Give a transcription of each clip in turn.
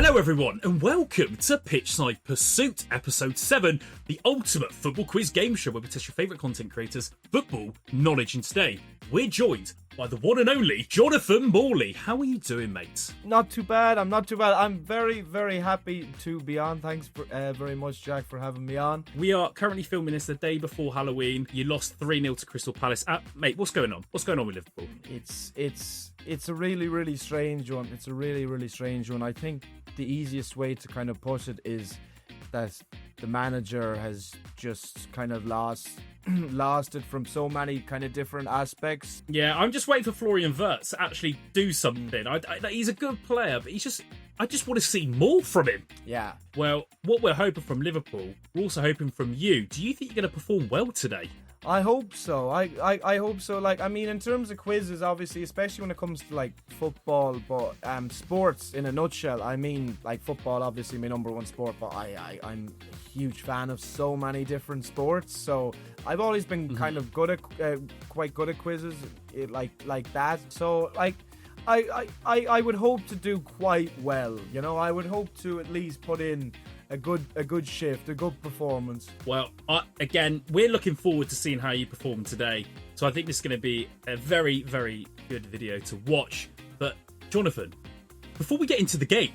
Hello everyone and welcome to Pitchside Pursuit, episode 7, the ultimate football quiz game show where we test your favourite content creators' football knowledge. And today, we're joined by the one and only Jonathan Morley. How are you doing, mate? Not too bad, I'm very, very happy to be on. Thanks very much, Jack, for having me on. We are currently filming this the day before Halloween. You lost 3-0 to Crystal Palace. Mate, what's going on? What's going on with Liverpool? It's a really, really strange one. It's a really, really strange one. I think the easiest way to kind of put it is that the manager has just kind of lost it from so many kind of different aspects. Yeah, I'm just waiting for Florian Wirtz to actually do something. He's a good player, but I just want to see more from him. Yeah. Well, what we're hoping from Liverpool, we're also hoping from you. Do you think you're going to perform well today? I hope so. I hope so. Like, I mean, in terms of quizzes, obviously, especially when it comes to like football, but sports in a nutshell. I mean, like football, obviously my number one sport, but I'm a huge fan of so many different sports. So I've always been kind of good at quite good at quizzes, like that. So like, I would hope to do quite well. You know, I would hope to at least put in a good shift, a good performance. Well, again, we're looking forward to seeing how you perform today. So I think this is going to be a very, very good video to watch. But Jonathan, before we get into the game,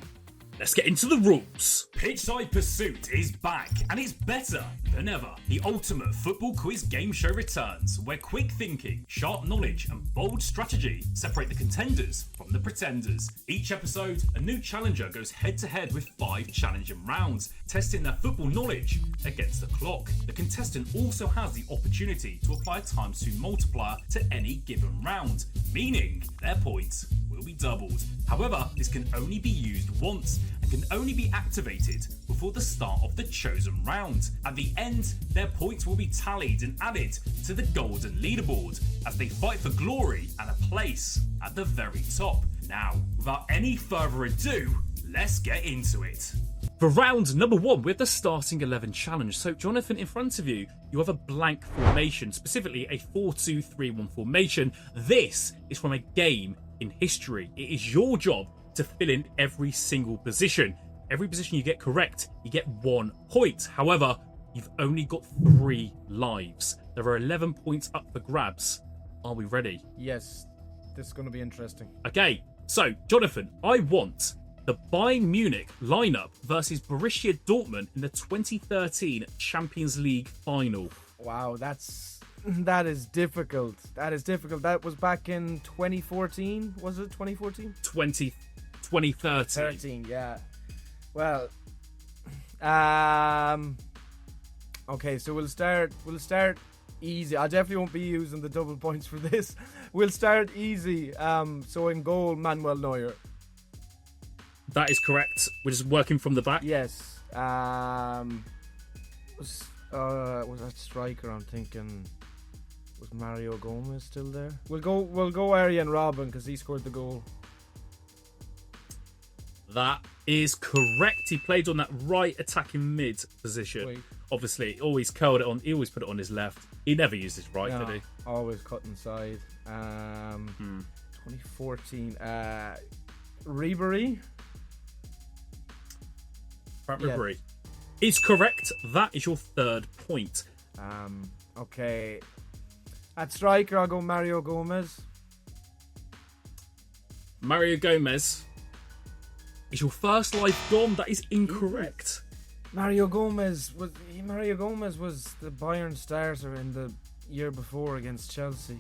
let's get into the rules. Pitchside Pursuit is back, and it's better than ever. The ultimate football quiz game show returns, where quick thinking, sharp knowledge, and bold strategy separate the contenders from the pretenders. Each episode, a new challenger goes head-to-head with 5 challenging rounds, testing their football knowledge against the clock. The contestant also has the opportunity to apply a ×2 multiplier to any given round, meaning their points will be doubled. However, this can only be used once and can only be activated before the start of the chosen round. At the end, their points will be tallied and added to the golden leaderboard as they fight for glory and a place at the very top. Now, without any further ado, let's get into it. For round number 1, we have the starting 11 challenge. So, Jonathan, in front of you, you have a blank formation, specifically a 4-2-3-1 formation. This is from a game in history. It is your job to fill in every single position. Every position you get correct, you get 1 point. However, you've only got 3 lives. There are 11 points up for grabs. Are we ready? Yes, this is going to be interesting. Okay, so Jonathan, I want the Bayern Munich lineup versus Borussia Dortmund in the 2013 Champions League final. Wow, that is difficult. That was back in 2014, was it 2014? 2013. Yeah. Well, okay, so we'll start easy. I definitely won't be using the double points for this. We'll start easy. So in goal, Manuel Neuer. That is correct. We're just working from the back. Yes. Was that striker? I'm thinking. Was Mario Gomez still there? We'll go Arjen Robben because he scored the goal. That is correct. He played on that right attacking mid position. Wait. Obviously, always curled it on. He always put it on his left. He never used his right, did he? Always cut inside. 2014. Ribery. Frank Ribery is correct. That is your 3rd point. Okay. At striker, I'll go Mario Gomez. Mario Gomez is your first life gone. That is incorrect. Mario Gomez was the Bayern starter in the year before against Chelsea.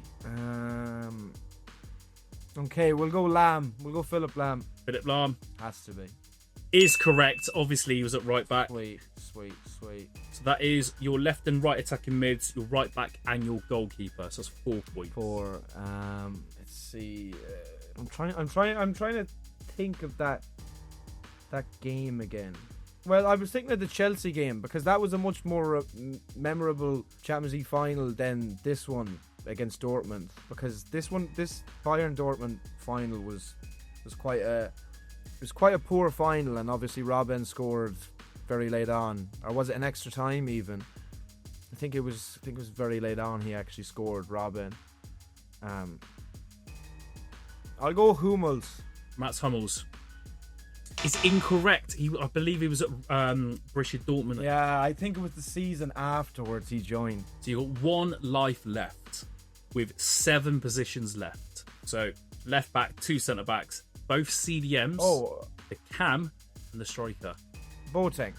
Okay, we'll go Lam. We'll go Philip Lam. Philip Lam has to be. Is correct. Obviously, he was at right back. Sweet. So that is your left and right attacking mids, your right back, and your goalkeeper. So that's 4 points. 4. Let's see. I'm trying to think of that game again. Well, I was thinking of the Chelsea game because that was a much more memorable Champions League final than this one against Dortmund. Because this Bayern Dortmund final was quite a poor final, and obviously Robben scored very late on, or was it an extra time even? I think it was very late on. He actually scored, Robben. I'll go Hummels. Mats Hummels is incorrect. I believe he was at Borussia Dortmund. Yeah, I think it was the season afterwards he joined. So you got 1 life left with 7 positions left. So left back, 2 centre backs, both CDMs. Oh, The cam and the striker. Boateng,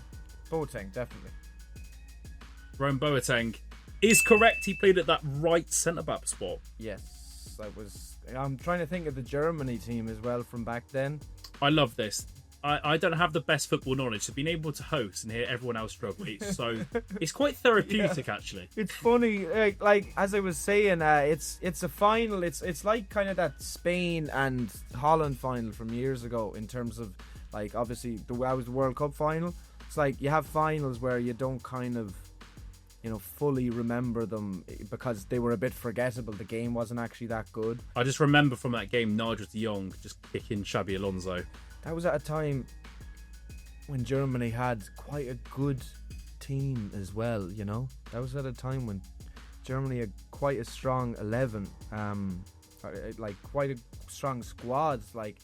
definitely. Rome Boateng is correct. He played at that right centre back spot. Yes, I'm trying to think of the Germany team as well from back then. I love this. I don't have the best football knowledge, so being able to host and hear everyone else struggle, it's quite therapeutic, actually. It's funny, like as I was saying, it's a final. It's like kind of that Spain and Holland final from years ago in terms of, like, obviously that was the World Cup final. It's like you have finals where you don't kind of, fully remember them because they were a bit forgettable. The game wasn't actually that good. I just remember from that game Nigel de Jong just kicking Xabi Alonso. That was at a time when Germany had quite a good team as well, That was at a time when Germany had quite a strong 11, like quite a strong squads, like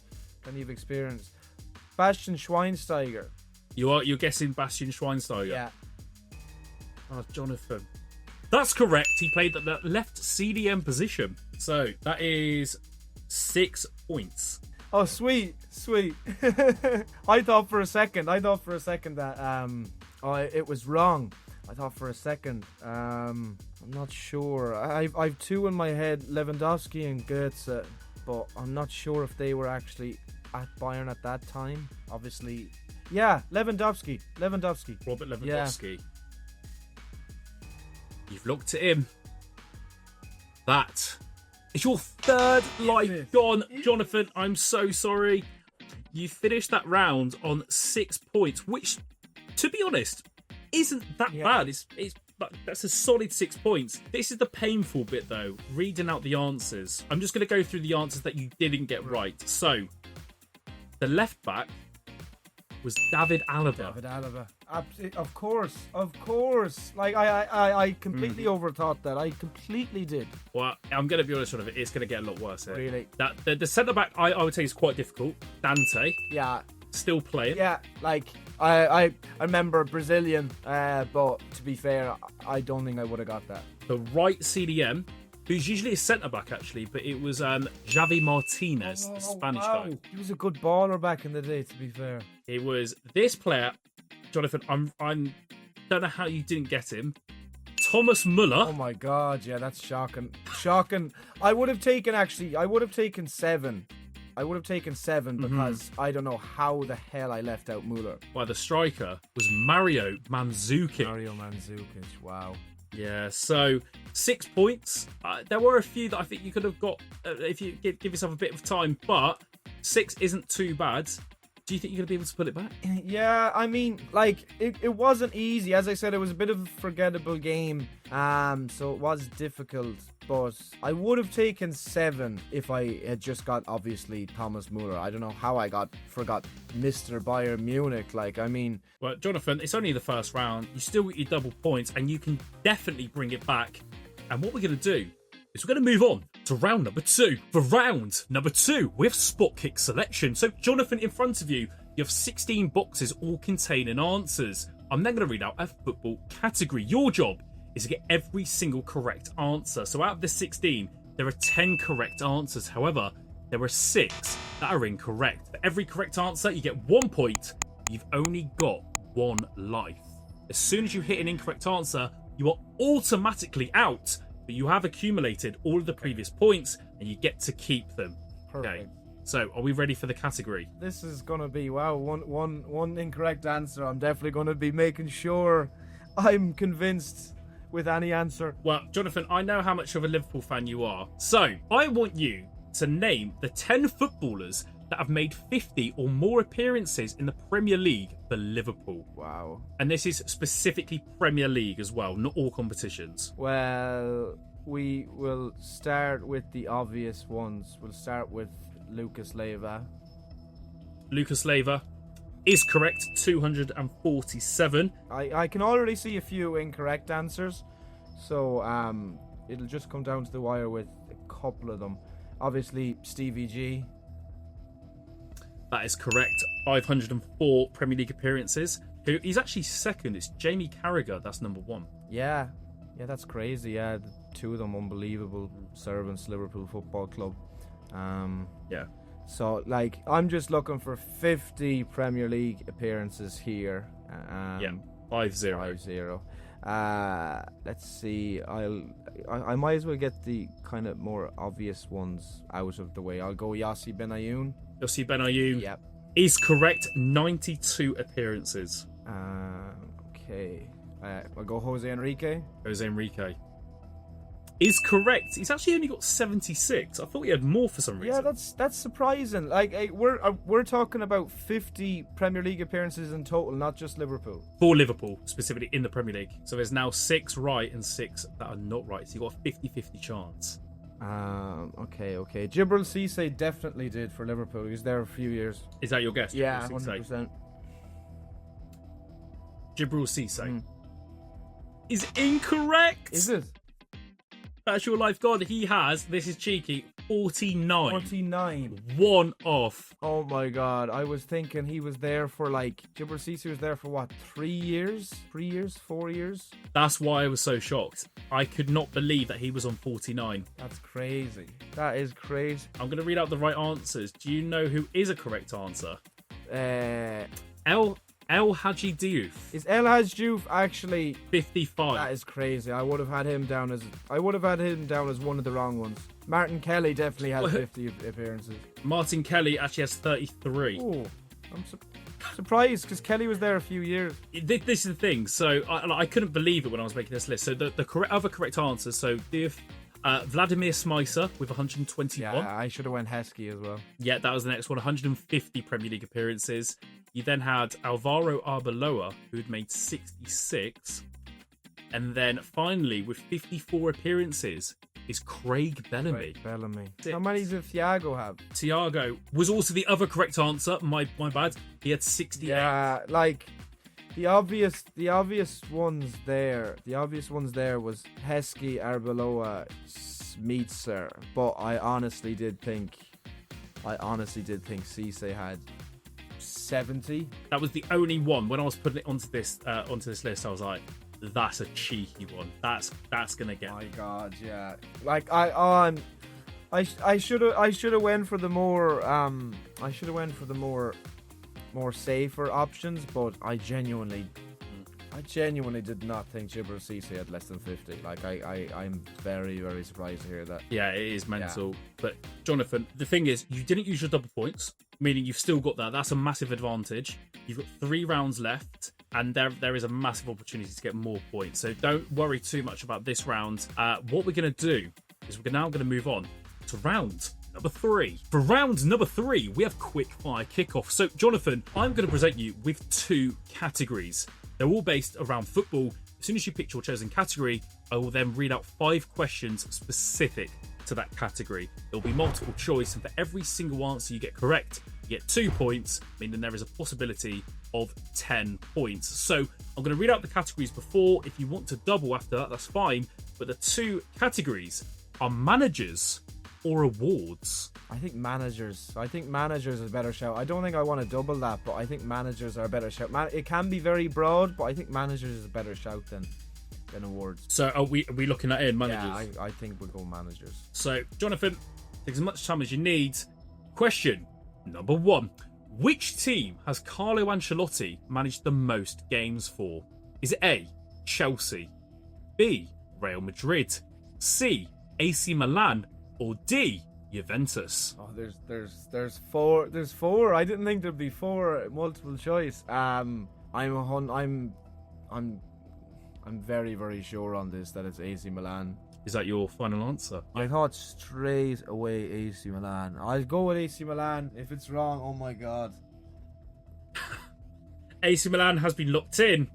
plenty of experience. Bastian Schweinsteiger. You're guessing Bastian Schweinsteiger? Yeah. Oh, Jonathan. That's correct. He played at that left CDM position. So that is 6 points. Oh, sweet. I thought for a second that it was wrong. I thought for a second. I'm not sure. I've 2 in my head, Lewandowski and Goetze, but I'm not sure if they were actually at Bayern at that time. Obviously, yeah, Lewandowski. Robert Lewandowski. Yeah. You've looked at him. That is your 3rd life gone, Jonathan. I'm so sorry. You finished that round on 6 points, which, to be honest, isn't that bad. That's a solid 6 points. This is the painful bit, though, reading out the answers. I'm just going to go through the answers that you didn't get right. So, the left back was David Alaba. Of course. Like, I completely overthought that. I completely did. Well, I'm going to be honest with it. It's going to get a lot worse here. Really? The centre back, I would say, is quite difficult. Dante. Yeah. Still playing. Yeah, like, I remember Brazilian, but to be fair, I don't think I would have got that. The right CDM, who's usually a centre-back, actually, but it was Javi Martinez, the Spanish guy. He was a good baller back in the day, to be fair. It was this player, Jonathan, I don't know how you didn't get him. Thomas Muller. Oh my God, yeah, that's shocking. I would have taken 7. I would have taken 7 because I don't know how the hell I left out Muller. Well, the striker was Mario Mandzukic. Wow. Yeah, so 6 points. There were a few that I think you could have got if you give yourself a bit of time, but 6 isn't too bad. Do you think you're going to be able to put it back? Yeah, I mean, like, it wasn't easy. As I said, it was a bit of a forgettable game, so it was difficult. But I would have taken 7 if I had just got, obviously, Thomas Muller. I don't know how I forgot Mr. Bayern Munich. Like, I mean... Well, Jonathan, it's only the first round. You still get your double points, and you can definitely bring it back. And what we're going to do is we're going to move on to round number 2. For round number 2, we have Spotkick selection. So, Jonathan, in front of you, you have 16 boxes all containing answers. I'm then going to read out a football category. Your job is to get every single correct answer. So out of the 16, there are 10 correct answers. However, there are 6 that are incorrect. For every correct answer, you get 1 point. You've only got 1 life. As soon as you hit an incorrect answer, you are automatically out. But you have accumulated all of the previous points, and you get to keep them. Perfect. Okay. So, are we ready for the category? This is going to be, wow, one incorrect answer. I'm definitely going to be making sure I'm convinced with any answer. Well, Jonathan, I know how much of a Liverpool fan you are. So, I want you to name the 10 footballers that have made 50 or more appearances in the Premier League for Liverpool. Wow. And this is specifically Premier League as well, not all competitions. Well, we will start with the obvious ones. We'll start with Lucas Leiva. Lucas Leiva is correct, 247. I can already see a few incorrect answers, so it'll just come down to the wire with a couple of them. Obviously, Stevie G. That is correct. 504 Premier League appearances. He's actually second. It's Jamie Carragher. That's number 1. Yeah, that's crazy. Yeah, the two of them unbelievable servants, Liverpool Football Club. Yeah. So, like, I'm just looking for 50 Premier League appearances here. 5-0. 5-0. Let's see. I might as well get the kind of more obvious ones out of the way. I'll go Yossi Benayoun. Yossi Benayoun. Yep. Is correct. 92 appearances. Okay. I'll go Jose Enrique. Jose Enrique. Is correct. He's actually only got 76. I thought he had more for some reason. Yeah, that's surprising. Like, we're talking about 50 Premier League appearances in total, not just Liverpool. For Liverpool, specifically in the Premier League. So there's now 6 right and 6 that are not right. So you've got a 50-50 chance. Okay. Djibril Cissé definitely did for Liverpool. He was there a few years. Is that your guess? Yeah, 100%. Djibril Cissé is incorrect. Is it? That's your life god. He has, this is cheeky, 49. 49. One off. Oh my god. I was thinking he was there for Djibril Cissé was there for what, 3 years? 3 years? 4 years? That's why I was so shocked. I could not believe that he was on 49. That's crazy. That is crazy. I'm going to read out the right answers. Do you know who is a correct answer? El Hadji Diouf. Is El Hadji Diouf actually 55? That is crazy. I would have had him down as one of the wrong ones. Martin Kelly definitely has 50 appearances. Martin Kelly actually has 33. Oh, I'm surprised because Kelly was there a few years. This is the thing. So I couldn't believe it when I was making this list. So the other correct answers. So Diouf, Vladimir Smicer with 121. Yeah, I should have went Heskey as well. Yeah, that was the next one. 150 Premier League appearances. You then had Alvaro Arbeloa, who had made 66. And then finally, with 54 appearances, is Craig Bellamy. How many does Thiago have? Thiago was also the other correct answer. My bad. He had 68. Yeah, like the obvious ones there. The obvious ones there was Heskey, Arbeloa, Smicer. But I honestly did think Cisse had 70. That was the only one. When I was putting it onto this list, I was like, that's a cheeky one. That's gonna get. My God, yeah. Like I should have went for the more safer options, but I genuinely did not think Djibril Cissé had less than 50. Like I'm very, very surprised to hear that. Yeah, it is mental. Yeah. But Jonathan, the thing is, you didn't use your double points, meaning you've still got that. That's a massive advantage. You've got 3 rounds left, and there is a massive opportunity to get more points. So don't worry too much about this round. What we're going to do is we're now going to move on to round number 3. For round number 3, we have Quickfire Kickoff. So, Jonathan, I'm going to present you with 2 categories. They're all based around football. As soon as you pick your chosen category, I will then read out 5 questions specific to that category. There'll be multiple choice, and for every single answer you get correct, you get 2 points, meaning there is a possibility of 10 points. So I'm going to read out the categories before. If you want to double after that, that's fine. But the 2 categories are managers or awards. I think managers is a better shout. I don't think I want to double that, but I think managers are a better shout. It can be very broad, but I think managers is a better shout than awards. So are we looking at it in managers? Yeah, I think we'll go managers. So, Jonathan, take as much time as you need. Question number 1. Which team has Carlo Ancelotti managed the most games for? Is it A, Chelsea, B, Real Madrid, C, AC Milan, or D, Juventus? Oh, there's 4. There's 4. I didn't think there'd be 4 multiple choice. I'm very, very sure on this that it's AC Milan. Is that your final answer? I thought straight away AC Milan. I'll go with AC Milan. If it's wrong, oh my God. AC Milan has been locked in.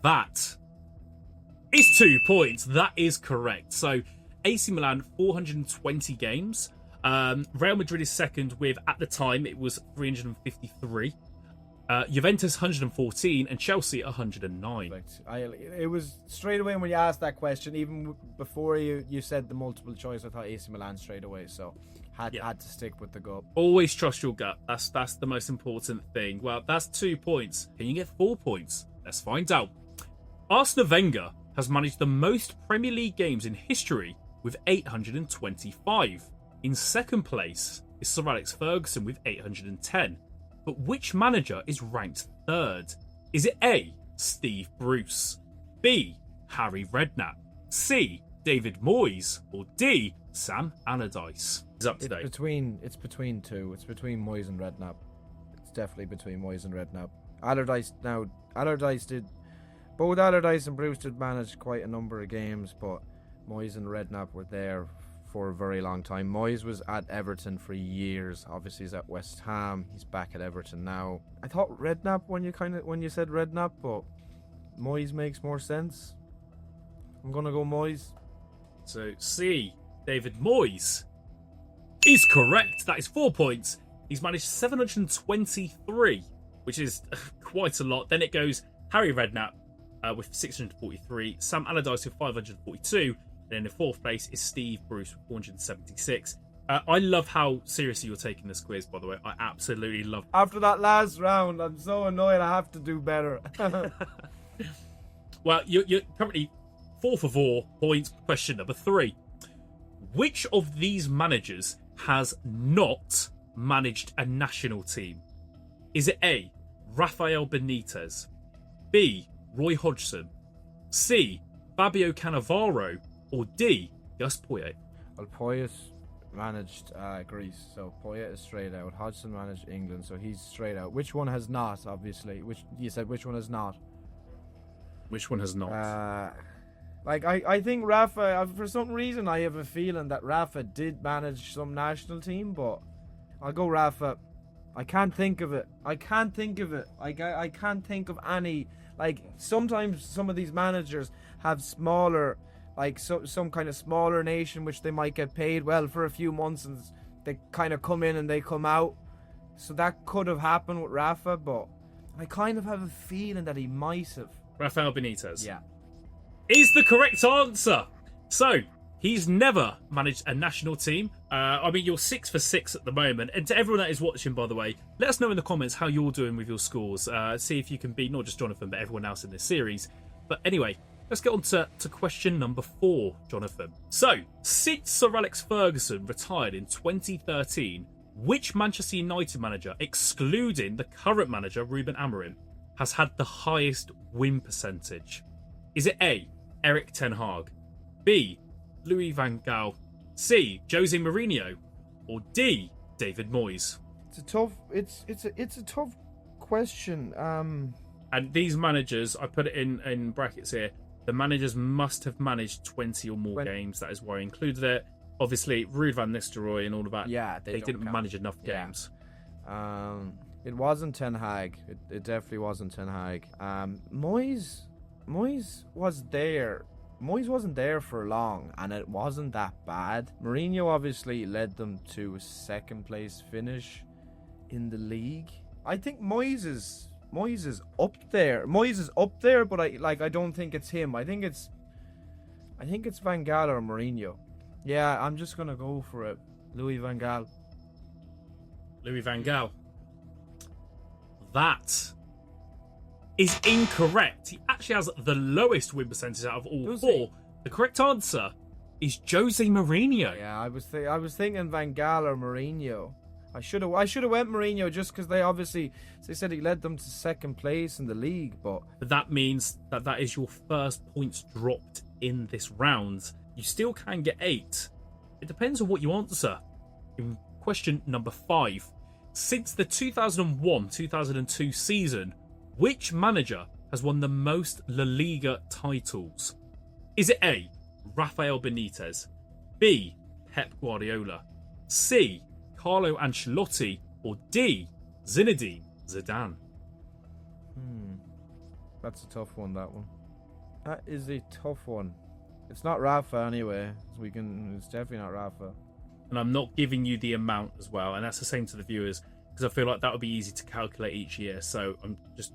That is 2 points. That is correct. So AC Milan, 420 games. Real Madrid is second with, at the time, it was 353. Juventus 114 and Chelsea 109. It was straight away when you asked that question, even before you said the multiple choice, I thought AC Milan straight away. So Had to stick with the gut. Always trust your gut. That's the most important thing. Well, that's 2 points. Can you get 4 points? Let's find out. Arsene Wenger has managed the most Premier League games in history with 825. In second place is Sir Alex Ferguson with 810. But which manager is ranked third? Is it A, Steve Bruce, B, Harry Redknapp, C, David Moyes, or D, Sam Allardyce? It's up today. It's between two. It's between Moyes and Redknapp. It's definitely between Moyes and Redknapp. Allardyce did. Both Allardyce and Bruce did manage quite a number of games, but Moyes and Redknapp were there for a very long time. Moyes was at Everton for years. Obviously, he's at West Ham. He's back at Everton now. I thought Redknapp when you said Redknapp, but Moyes makes more sense. I'm gonna go Moyes. So C, David Moyes, is correct. That is 4 points. He's managed 723, which is quite a lot. Then it goes Harry Redknapp with 643, Sam Allardyce with 542, and then in fourth place is Steve Bruce with 476. I love how seriously you're taking this quiz, by the way. I absolutely love it. After that last round, I'm so annoyed I have to do better. Well, you're currently 4 for 4 points. Question number 3. Which of these managers has not managed a national team? Is it A, Rafael Benitez, B, Roy Hodgson, C, Fabio Cannavaro, or D, Gus Poyet? Well, Poyet managed Greece, so Poyet is straight out. Hodgson managed England, so he's straight out. Which one has not, obviously? Which one has not? Which one has not? I think Rafa, for some reason, I have a feeling that Rafa did manage some national team, but I'll go Rafa. I can't think of it. I can't think of any. Like, sometimes some of these managers have smaller, like some kind of smaller nation which they might get paid well for a few months and they kind of come in and they come out. So that could have happened with Rafa, but I kind of have a feeling that he might have. Rafael Benitez. Yeah. Is the correct answer. So, he's never managed a national team. You're 6 for 6 at the moment. And to everyone that is watching, by the way, let us know in the comments how you're doing with your scores. See if you can beat not just Jonathan, but everyone else in this series. But anyway, let's get on to question number 4, Jonathan. So, since Sir Alex Ferguson retired in 2013, which Manchester United manager, excluding the current manager, Ruben Amorim, has had the highest win percentage? Is it A, Eric Ten Hag, B, Louis van Gaal, C, Jose Mourinho, or D, David Moyes? It's a tough question. And these managers, I put it in brackets here, the managers must have managed 20 or more games. That is why I included it. Obviously, Ruud van Nistelrooy and all of that. Yeah, they didn't manage enough games. It wasn't Ten Hag. It definitely wasn't Ten Hag. Moyes was there. Moyes wasn't there for long, and it wasn't that bad. Mourinho obviously led them to a second place finish in the league. I think Moyes is up there. Moyes is up there, but I don't think it's him. I think it's Van Gaal or Mourinho. Yeah, I'm just gonna go for it. Louis van Gaal. Louis van Gaal. That is incorrect. He actually has the lowest win percentage out of all 4. The correct answer is Jose Mourinho. Yeah, I was thinking Van Gaal or Mourinho. I should have went Mourinho just because they said he led them to second place in the league, but that means that is your first points dropped in this round. You still can get 8. It depends on what you answer. In question number 5, since the 2001-2002 season, which manager has won the most La Liga titles? Is it A, Rafael Benitez, B, Pep Guardiola, C, Carlo Ancelotti, or D, Zinedine Zidane? That's a tough one, that one. That is a tough one. It's not Rafa anyway. It's definitely not Rafa. And I'm not giving you the amount as well, and that's the same to the viewers, because I feel like that would be easy to calculate each year. So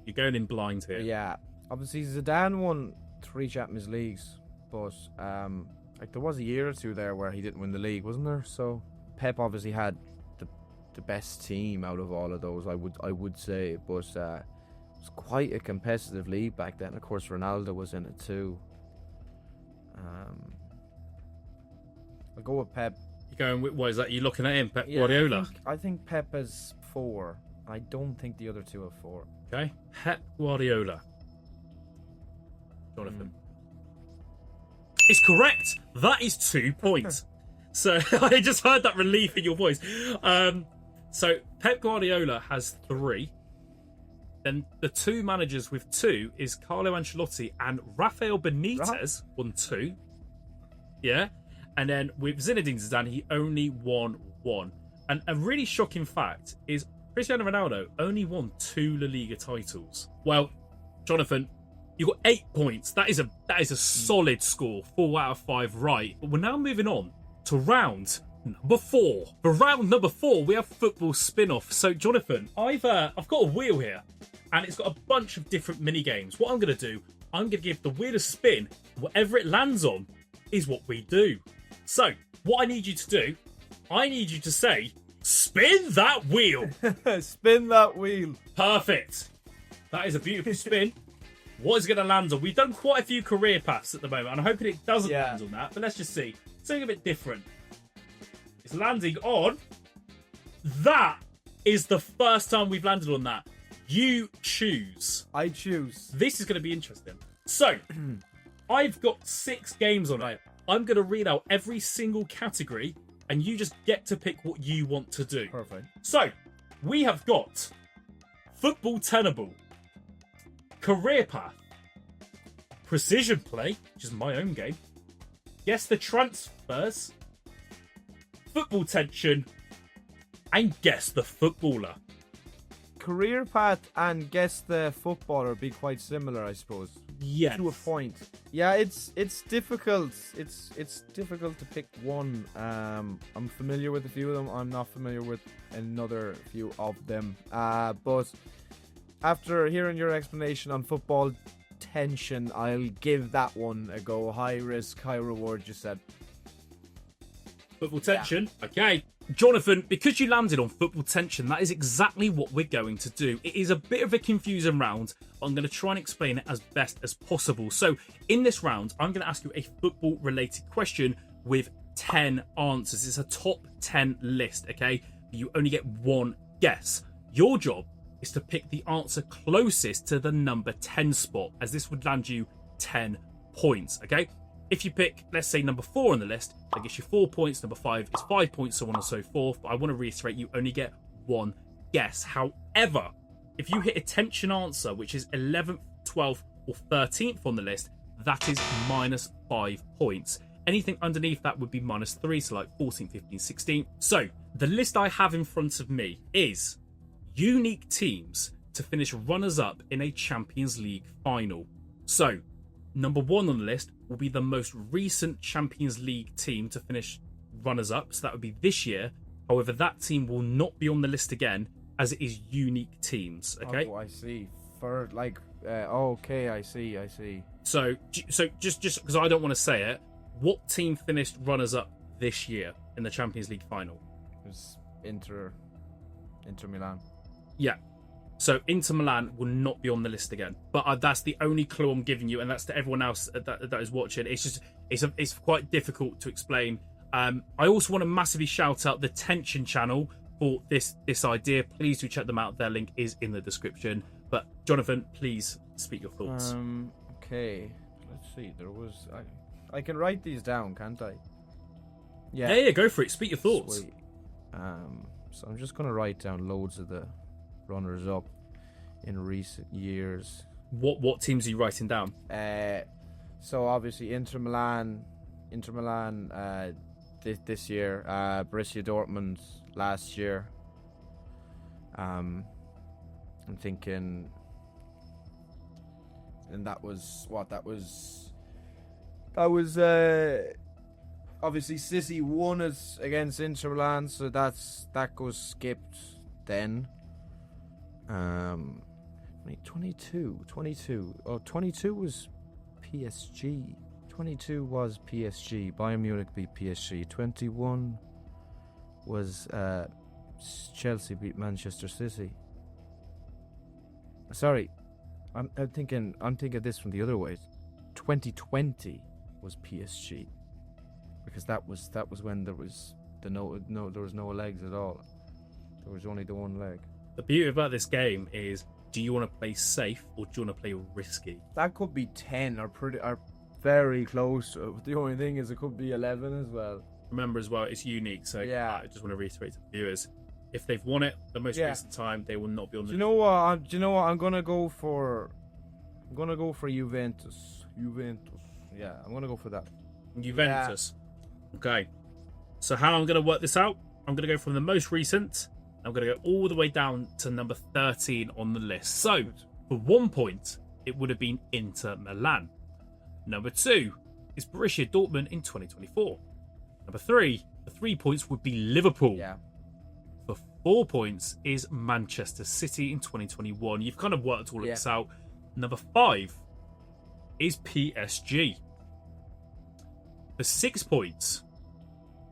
you're going in blind here. Yeah, obviously Zidane won 3 Champions Leagues, but there was a year or two there where he didn't win the league, wasn't there? So Pep obviously had the best team out of all of those. I would say, but it was quite a competitive league back then. Of course, Ronaldo was in it too. I'll go with Pep. You going with, what is that? You looking at him, Pep Guardiola? I think Pep has 4. I don't think the other two have 4. Okay, Pep Guardiola. Jonathan. It's correct. That is 2 points. So I just heard that relief in your voice. So Pep Guardiola has 3. Then the 2 managers with 2 is Carlo Ancelotti and Rafael Benitez won 2. Yeah. And then with Zinedine Zidane, he only won 1. And a really shocking fact is Cristiano Ronaldo only won 2 La Liga titles. Well, Jonathan, you got 8 points. That is a solid score. 4 out of 5 right. But we're now moving on to round number 4. For round number 4, we have football spin-off. So, Jonathan, I've got a wheel here, and it's got a bunch of different mini games. What I'm going to do, I'm going to give the wheel a spin. Whatever it lands on is what we do. So, what I need you to do, I need you to say, spin that wheel. Spin that wheel. Perfect. That is a beautiful spin. What is going to land on? We've done quite a few career paths at the moment, and I'm hoping it doesn't land on that, but let's just see. Something a bit different. It's landing on... That is the first time we've landed on that. You choose. I choose. This is going to be interesting. So, I've got 6 games on it. I'm going to read out every single category, and you just get to pick what you want to do. Perfect. So, we have got Football Tenable, Career Path, Precision Play, which is my own game, Guess the Transfers, Football Tension, and Guess the Footballer. Career path and guess the footballer be quite similar, I suppose. Yes. To a point. Yeah, it's difficult. It's difficult to pick one. I'm familiar with a few of them. I'm not familiar with another few of them. But after hearing your explanation on football tension, I'll give that one a go. High risk, high reward, you said. Football Tension. Yeah. Okay. Jonathan, because you landed on Football Tension, that is exactly what we're going to do. It is a bit of a confusing round, but I'm going to try and explain it as best as possible. So, in this round, I'm going to ask you a football-related question with 10 answers. It's a top 10 list, okay? You only get one guess. Your job is to pick the answer closest to the number 10 spot, as this would land you 10 points, okay? If you pick, let's say, number 4 on the list, that gets you 4 points. Number 5 is 5 points, so on and so forth. But I want to reiterate, you only get one guess. However, if you hit a tension answer, which is 11th, 12th, or 13th on the list, that is minus 5 points. Anything underneath that would be minus 3, so like 14, 15, 16. So, the list I have in front of me is unique teams to finish runners-up in a Champions League final. So, number 1 on the list will be the most recent Champions League team to finish runners-up, so that would be this year. However, that team will not be on the list again, as it is unique teams, okay? Oh, I see. Okay, I see. So just because I don't want to say it, what team finished runners-up this year in the Champions League final? It was Inter Milan. Yeah. So Inter Milan will not be on the list again, but that's the only clue I'm giving you, and that's to everyone else that is watching. It's quite difficult to explain. I also want to massively shout out the Tension channel for this idea. Please do check them out. Their link is in the description. But Jonathan, please speak your thoughts. Okay, let's see. I can write these down, can't I? Yeah, go for it. Speak your thoughts. Sweet. So I'm just gonna write down loads of the runners up in recent years. What teams are you writing down? So obviously Inter Milan this year, Borussia Dortmund last year. I'm thinking, and that was obviously City won it against Inter Milan, so that goes skipped then. 22. Oh, 22 was PSG. 22 was PSG. Bayern Munich beat PSG. 21 was Chelsea beat Manchester City. Sorry, I'm thinking this from the other way. 2020 was PSG, because that was when there was there was no legs at all. There was only the one leg. The beauty about this game is, do you want to play safe or do you want to play risky? That could be 10 or very close. The only thing is it could be 11 as well. Remember as well, it's unique. So yeah. I just want to reiterate to the viewers, if they've won it the most recent time, they will not be on the... Do you know what? I'm gonna go for Juventus. Yeah, I'm gonna go for that. Juventus. Yeah. Okay. So how I'm gonna work this out? I'm gonna go from the most recent. I'm gonna go all the way down to number 13 on the list. So for 1 point, it would have been Inter Milan. Number 2 is Borussia Dortmund in 2024. Number 3, for 3 points, would be Liverpool. Yeah. For 4 points is Manchester City in 2021. You've kind of worked all of this out. Number 5 is PSG. For 6 points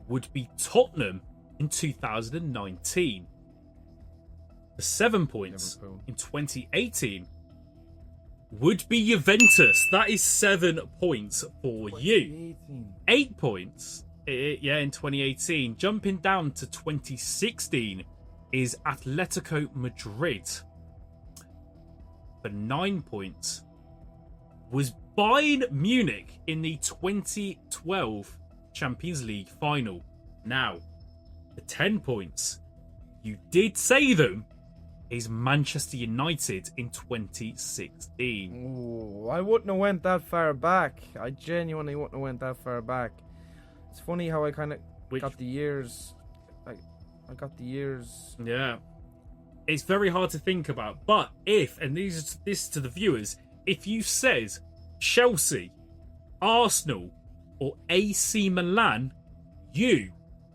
would be Tottenham in 2019. For 7 points Liverpool. in 2018 would be Juventus. That is 7 points for you. 8 points, in 2018. Jumping down to 2016 is Atletico Madrid. For 9 points was Bayern Munich in the 2012 Champions League final. Now, for 10 points, you did say them, is Manchester United in 2016. Ooh, I wouldn't have went that far back. I genuinely wouldn't have went that far back. It's funny how I kind of got the years. I got the years. Yeah. It's very hard to think about. But if, and this to the viewers, if you said Chelsea, Arsenal, or AC Milan, you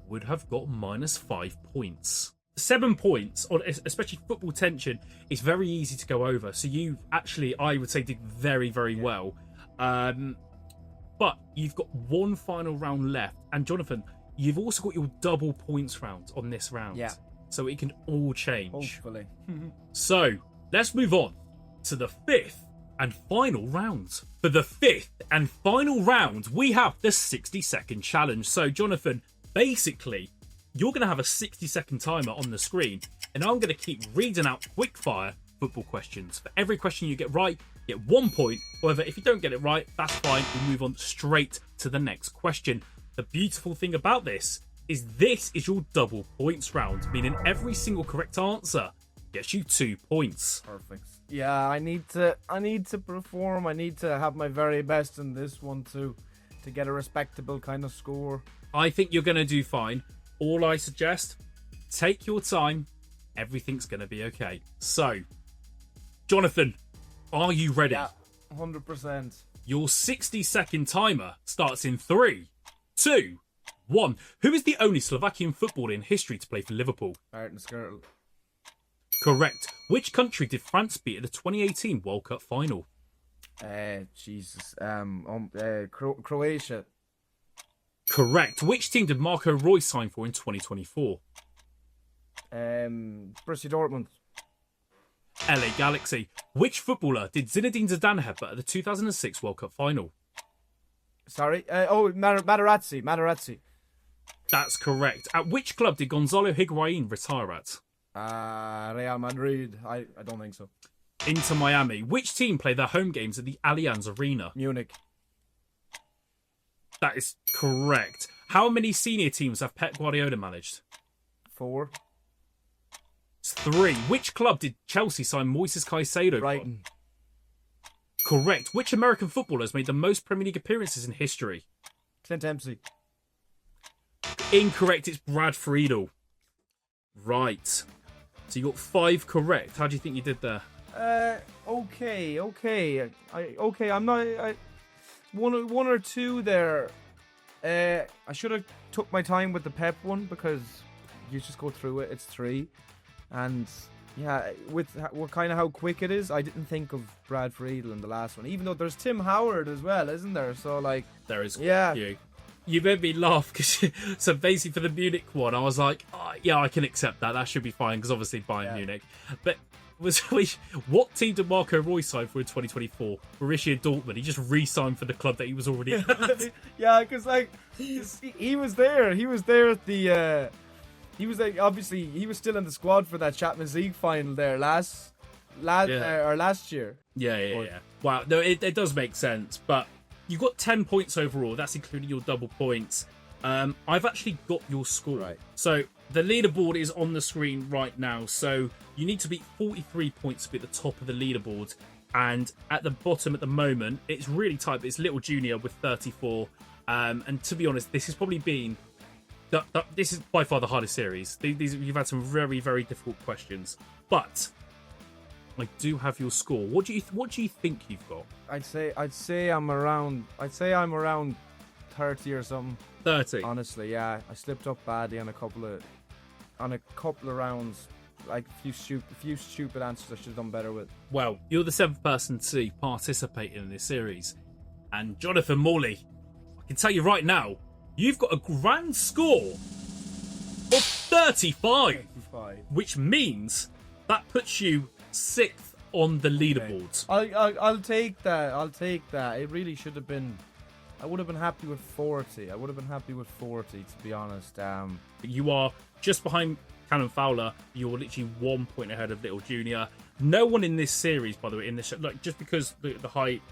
would have got -5 points. 7 points, on especially football tension, is very easy to go over. So you actually, I would say, did very, very well. But you've got one final round left. And Jonathan, you've also got your double points round on this round. Yeah. So it can all change. Hopefully. So let's move on to the 5th and final round. For the 5th and final round, we have the 60-second challenge. So Jonathan, basically, you're going to have a 60-second timer on the screen, and I'm going to keep reading out quickfire football questions. For every question you get right, you get 1 point. However, if you don't get it right, that's fine. We'll move on straight to the next question. The beautiful thing about this is your double points round, meaning every single correct answer gets you 2 points. Perfect. Yeah, I need to perform. I need to have my very best in this one to get a respectable kind of score. I think you're going to do fine. All I suggest, take your time. Everything's going to be okay. So, Jonathan, are you ready? Yeah, 100%. Your 60-second timer starts in 3, 2, 1. Who is the only Slovakian footballer in history to play for Liverpool? Martin Skirtle. Correct. Which country did France beat at the 2018 World Cup final? Croatia. Correct. Which team did Marco Reus sign for in 2024? Borussia Dortmund. LA Galaxy. Which footballer did Zinedine Zidane headbutt at the 2006 World Cup final? Sorry. Materazzi. That's correct. At which club did Gonzalo Higuain retire at? Real Madrid. I don't think so. Inter Miami. Which team play their home games at the Allianz Arena? Munich. That is correct. How many senior teams have Pep Guardiola managed? 4. It's 3. Which club did Chelsea sign Moises Caicedo Brighton. from? Correct. Which American footballer has made the most Premier League appearances in history? Clint Dempsey. Incorrect. It's Brad Friedel. Right. So you got 5 correct. How do you think you did there? Okay. I'm not. One or two there. I should have took my time with the Pep one because you just go through it. It's 3, and yeah, with kind of how quick it is, I didn't think of Brad Friedel in the last one. Even though there's Tim Howard as well, isn't there? So like there is. Yeah. You. You made me laugh because so basically for the Munich one, I was like, oh, yeah, I can accept that. That should be fine because obviously Bayern Munich. But what team did Marco Reus sign for in 2024? Borussia Dortmund. He just re-signed for the club that he was already at. Yeah, because like he was there. He was there at the. He was like obviously he was still in the squad for that Champions League final there last year. Yeah. Wow, no, it does make sense, but you got 10 points overall. That's including your double points. I've actually got your score. Right. So the leaderboard is on the screen right now. So you need to beat 43 points to be at the top of the leaderboard. And at the bottom at the moment, it's really tight. But it's Little Junior with 34. And to be honest, this has probably been... This is by far the hardest series. You've had some very, very difficult questions. But I do have your score. What do you think you've got? I'd say I'm around 30 or something. 30. Honestly, yeah. I slipped up badly on a couple of rounds. Like a few stupid answers I should have done better with. Well, you're the 7th person to participate in this series. And Jonathan Morley, I can tell you right now, you've got a grand score of 35. Which means that puts you 6th on the leaderboard. I'll take that. It really should have been... I would have been happy with 40. To be honest. You are just behind Cannon Fowler. You're literally 1 point ahead of Little Junior. No one in this series, by the way, in this like just because the height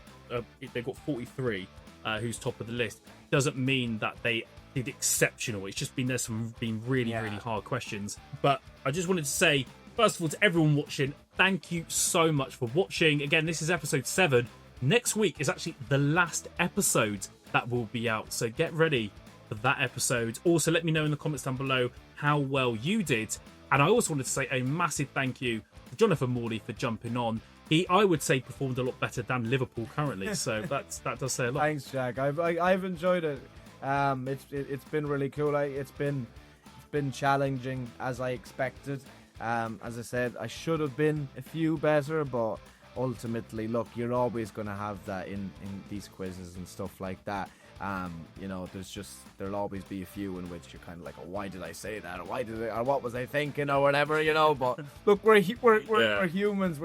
they've got 43, who's top of the list, doesn't mean that they did exceptional. It's just been really hard questions. But I just wanted to say, first of all, to everyone watching, thank you so much for watching. Again, this is episode 7. Next week is actually the last episode that will be out, so get ready for that episode. Also, let me know in the comments down below how well you did. And I also wanted to say a massive thank you to Jonathan Morley for jumping on. He, I would say, performed a lot better than Liverpool currently, so that does say a lot. Thanks, Jack. I've enjoyed it. It's been really cool. It's been challenging as I expected. As I said, I should have been a few better, but ultimately, look, you're always going to have that in these quizzes and stuff like that. There'll always be a few in which you're kind of like, oh, why did I say that, or what was I thinking, or whatever, But look, we're humans,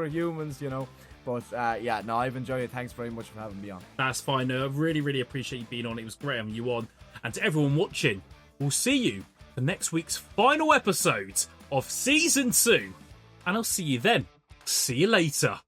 But I've enjoyed it. Thanks very much for having me on. That's fine. I really, really appreciate you being on. It was great having you on. And to everyone watching, we'll see you for next week's final episode of season 2, and I'll see you then. See you later.